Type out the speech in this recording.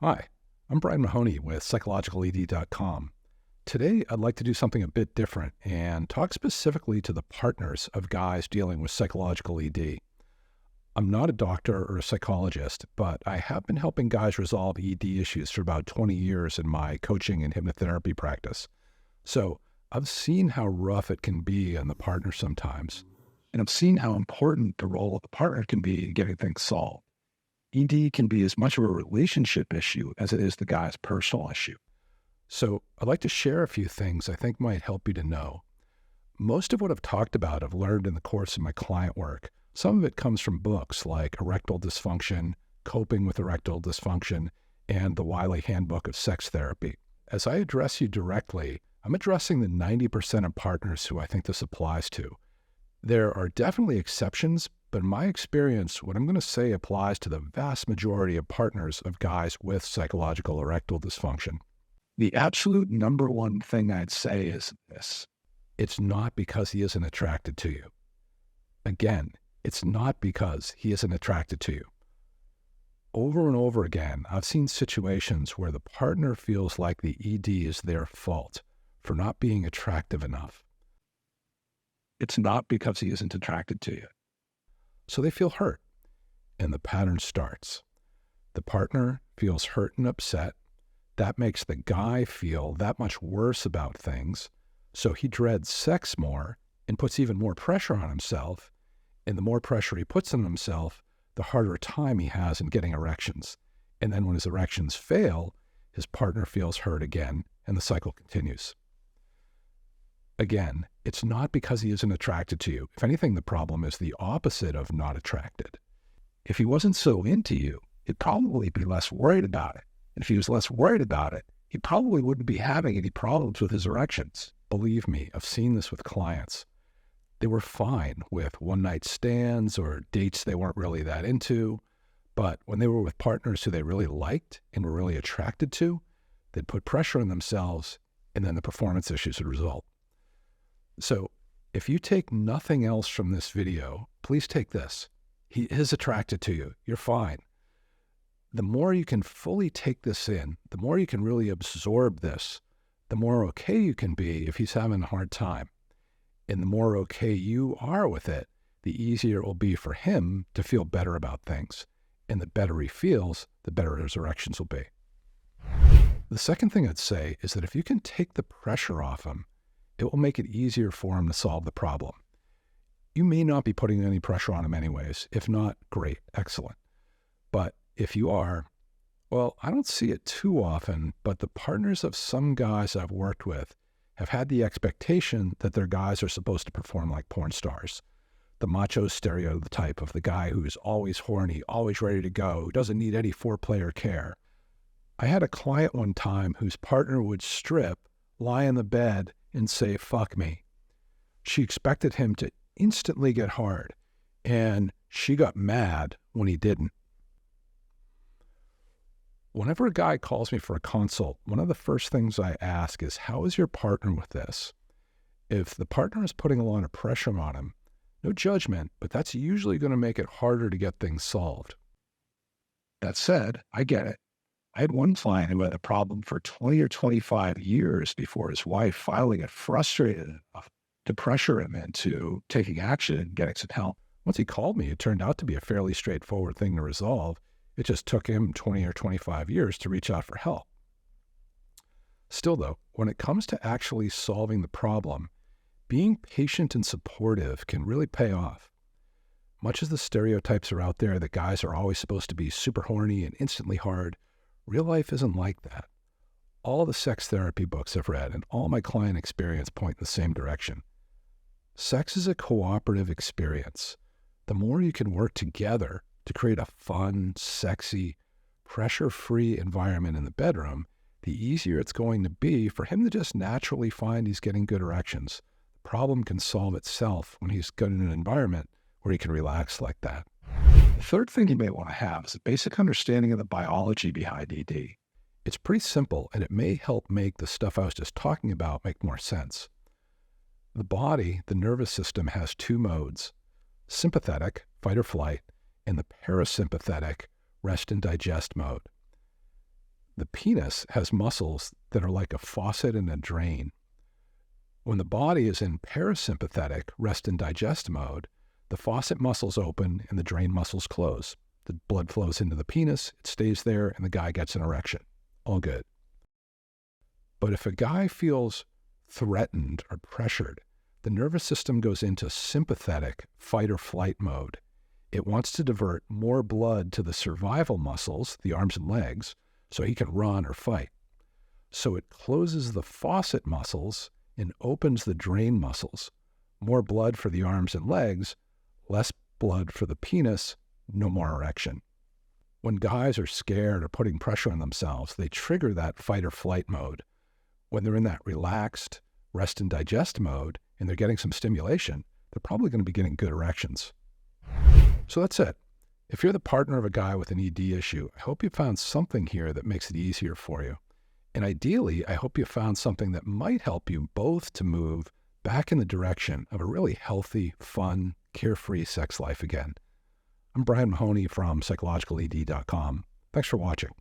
Hi, I'm Brian Mahoney with psychologicaled.com. Today, I'd like to do something a bit different and talk specifically to the partners of guys dealing with psychological ED. I'm not a doctor or a psychologist, but I have been helping guys resolve ED issues for about 20 years in my coaching and hypnotherapy practice. So I've seen how rough it can be on the partner sometimes, and I've seen how important the role of the partner can be in getting things solved. ED can be as much of a relationship issue as it is the guy's personal issue. So I'd like to share a few things I think might help you to know. Most of what I've talked about I've learned in the course of my client work. Some of it comes from books like Erectile Dysfunction, Coping with Erectile Dysfunction, and the Wiley Handbook of Sex Therapy. As I address you directly, I'm addressing the 90% of partners who I think this applies to. There are definitely exceptions, but in my experience, what I'm going to say applies to the vast majority of partners of guys with psychological erectile dysfunction. The absolute number one thing I'd say is this: it's not because he isn't attracted to you. Again, it's not because he isn't attracted to you. Over and over again, I've seen situations where the partner feels like the ED is their fault for not being attractive enough. It's not because he isn't attracted to you. So they feel hurt, and the pattern starts. The partner feels hurt and upset. That makes the guy feel that much worse about things, so he dreads sex more and puts even more pressure on himself, and the more pressure he puts on himself, the harder a time he has in getting erections. And then when his erections fail, his partner feels hurt again, and the cycle continues. Again, it's not because he isn't attracted to you. If anything, the problem is the opposite of not attracted. If he wasn't so into you, he'd probably be less worried about it. And if he was less worried about it, he probably wouldn't be having any problems with his erections. Believe me, I've seen this with clients. They were fine with one-night stands or dates they weren't really that into, but when they were with partners who they really liked and were really attracted to, they'd put pressure on themselves, and then the performance issues would result. So if you take nothing else from this video, please take this. He is attracted to you. You're fine. The more you can fully take this in, the more you can really absorb this, the more okay you can be if he's having a hard time. And the more okay you are with it, the easier it will be for him to feel better about things. And the better he feels, the better his erections will be. The second thing I'd say is that if you can take the pressure off him, it will make it easier for him to solve the problem. You may not be putting any pressure on him anyways. If not, great, excellent. But if you are, well, I don't see it too often, but the partners of some guys I've worked with have had the expectation that their guys are supposed to perform like porn stars. The macho stereotype of the guy who's always horny, always ready to go, who doesn't need any foreplay or care. I had a client one time whose partner would strip, lie in the bed, and say, "Fuck me." She expected him to instantly get hard, and she got mad when he didn't. Whenever a guy calls me for a consult, one of the first things I ask is, how is your partner with this? If the partner is putting a lot of pressure on him, no judgment, but that's usually going to make it harder to get things solved. That said, I get it. I had one client who had a problem for 20 or 25 years before his wife finally got frustrated enough to pressure him into taking action and getting some help. Once he called me, it turned out to be a fairly straightforward thing to resolve. It just took him 20 or 25 years to reach out for help. Still though, when it comes to actually solving the problem, being patient and supportive can really pay off. Much as the stereotypes are out there that guys are always supposed to be super horny and instantly hard, real life isn't like that. All the sex therapy books I've read and all my client experience point in the same direction. Sex is a cooperative experience. The more you can work together to create a fun, sexy, pressure-free environment in the bedroom, the easier it's going to be for him to just naturally find he's getting good erections. The problem can solve itself when he's good in an environment where he can relax like that. The third thing you may want to have is a basic understanding of the biology behind ED. It's pretty simple, and it may help make the stuff I was just talking about make more sense. The body, the nervous system, has two modes: sympathetic, fight or flight, and the parasympathetic, rest and digest mode. The penis has muscles that are like a faucet and a drain. When the body is in parasympathetic rest and digest mode, the faucet muscles open and the drain muscles close. The blood flows into the penis, it stays there, and the guy gets an erection. All good. But if a guy feels threatened or pressured, the nervous system goes into sympathetic fight or flight mode. It wants to divert more blood to the survival muscles, the arms and legs, so he can run or fight. So it closes the faucet muscles and opens the drain muscles. More blood for the arms and legs, less blood for the penis, no more erection. When guys are scared or putting pressure on themselves, they trigger that fight or flight mode. When they're in that relaxed rest and digest mode and they're getting some stimulation, they're probably going to be getting good erections. So that's it. If you're the partner of a guy with an ED issue, I hope you found something here that makes it easier for you. And ideally, I hope you found something that might help you both to move back in the direction of a really healthy, fun, carefree sex life again. I'm Brian Mahoney from psychologicaled.com. Thanks for watching.